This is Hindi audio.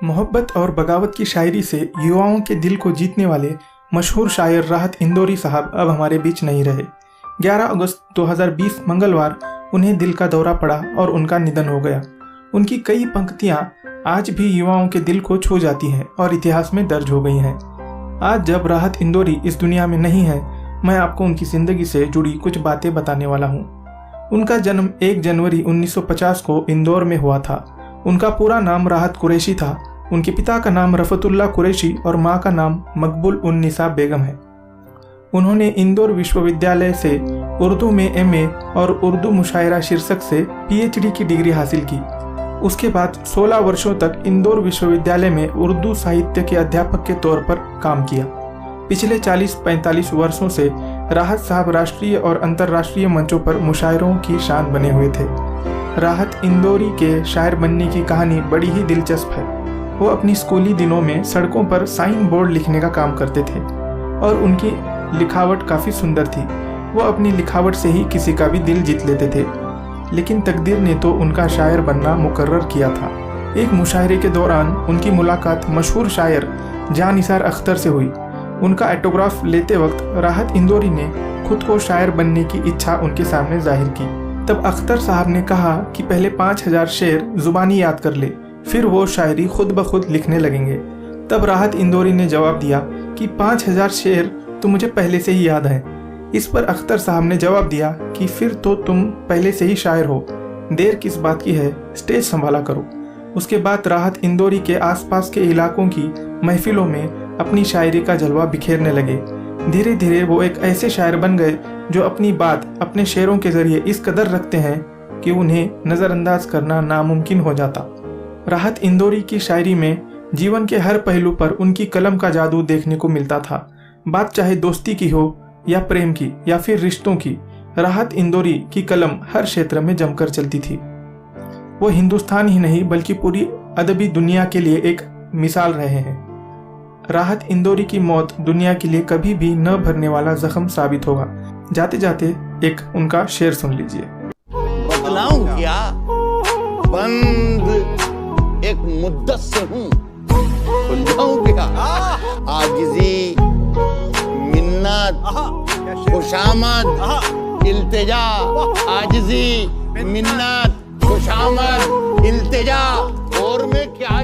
मोहब्बत और बगावत की शायरी से युवाओं के दिल को जीतने वाले मशहूर शायर राहत इंदौरी साहब अब हमारे बीच नहीं रहे। 11 अगस्त 2020 मंगलवार उन्हें दिल का दौरा पड़ा और उनका निधन हो गया। उनकी कई पंक्तियां आज भी युवाओं के दिल को छू जाती हैं और इतिहास में दर्ज हो गई हैं। आज जब राहत इंदौरी इस दुनिया में नहीं है, मैं आपको उनकी ज़िंदगी से जुड़ी कुछ बातें बताने वाला हूँ। उनका जन्म 1 जनवरी 1950 को इंदौर में हुआ था। उनका पूरा नाम राहत कुरैशी था। उनके पिता का नाम रफतुल्ला कुरैशी और माँ का नाम मकबूल उन निसा बेगम है। उन्होंने इंदौर विश्वविद्यालय से उर्दू में एमए और उर्दू मुशायरा शीर्षक से पीएचडी की डिग्री हासिल की। उसके बाद 16 वर्षों तक इंदौर विश्वविद्यालय में उर्दू साहित्य के अध्यापक के तौर पर काम किया। पिछले 40-45 वर्षों से राहत साहब राष्ट्रीय और अंतर्राष्ट्रीय मंचों पर मुशायरों की शान बने हुए थे। राहत इंदौरी के शायर बनने की कहानी बड़ी ही दिलचस्प है। वो अपनी स्कूली दिनों में सड़कों पर साइन बोर्ड लिखने का काम करते थे और उनकी लिखावट काफ़ी सुंदर थी। वो अपनी लिखावट से ही किसी का भी दिल जीत लेते थे। लेकिन तकदीर ने तो उनका शायर बनना मुकर्रर किया था। एक मुशायरे के दौरान उनकी मुलाकात मशहूर शायर जान निसार अख्तर से हुई। उनका ऑटोग्राफ लेते वक्त राहत इंदौरी ने खुद को शायर बनने की इच्छा उनके सामने जाहिर की। तब अख्तर साहब ने कहा कि पहले 5000 शेर जुबानी याद कर ले, फिर वो शायरी खुद ब खुद लिखने लगेंगे। तब राहत इंदौरी ने जवाब दिया कि 5000 शेर तो मुझे पहले से ही याद हैं। इस पर अख्तर साहब ने जवाब दिया कि फिर तो तुम पहले से ही शायर हो, देर किस बात की है, स्टेज संभाला करो। उसके बाद राहत इंदौरी के आसपास के इलाकों की महफिलों में अपनी शायरी का जलवा बिखेरने लगे। धीरे धीरे वो एक ऐसे शायर बन गए जो अपनी बात अपने शेरों के जरिए इस कदर रखते हैं कि उन्हें नज़रअंदाज करना नामुमकिन हो जाता। राहत इंदौरी की शायरी में जीवन के हर पहलू पर उनकी कलम का जादू देखने को मिलता था। बात चाहे दोस्ती की हो या प्रेम की या फिर रिश्तों की, राहत इंदौरी की कलम हर क्षेत्र में जमकर चलती थी। वो हिंदुस्तान ही नहीं बल्कि पूरी अदबी दुनिया के लिए एक मिसाल रहे हैं। राहत इंदौरी की मौत दुनिया के लिए कभी भी न भरने वाला जख्म साबित होगा। जाते जाते एक उनका शेर सुन लीजिए। बदलाऊं क्या, बंद एक मुद्दत से हूँ, खुल जाऊं क्या, आजिज़ी, मिन्नत, खुशामद, इल्तिजा, आजिज़ी, मिन्नत, खुशामद, इल्तिजा, और मैं क्या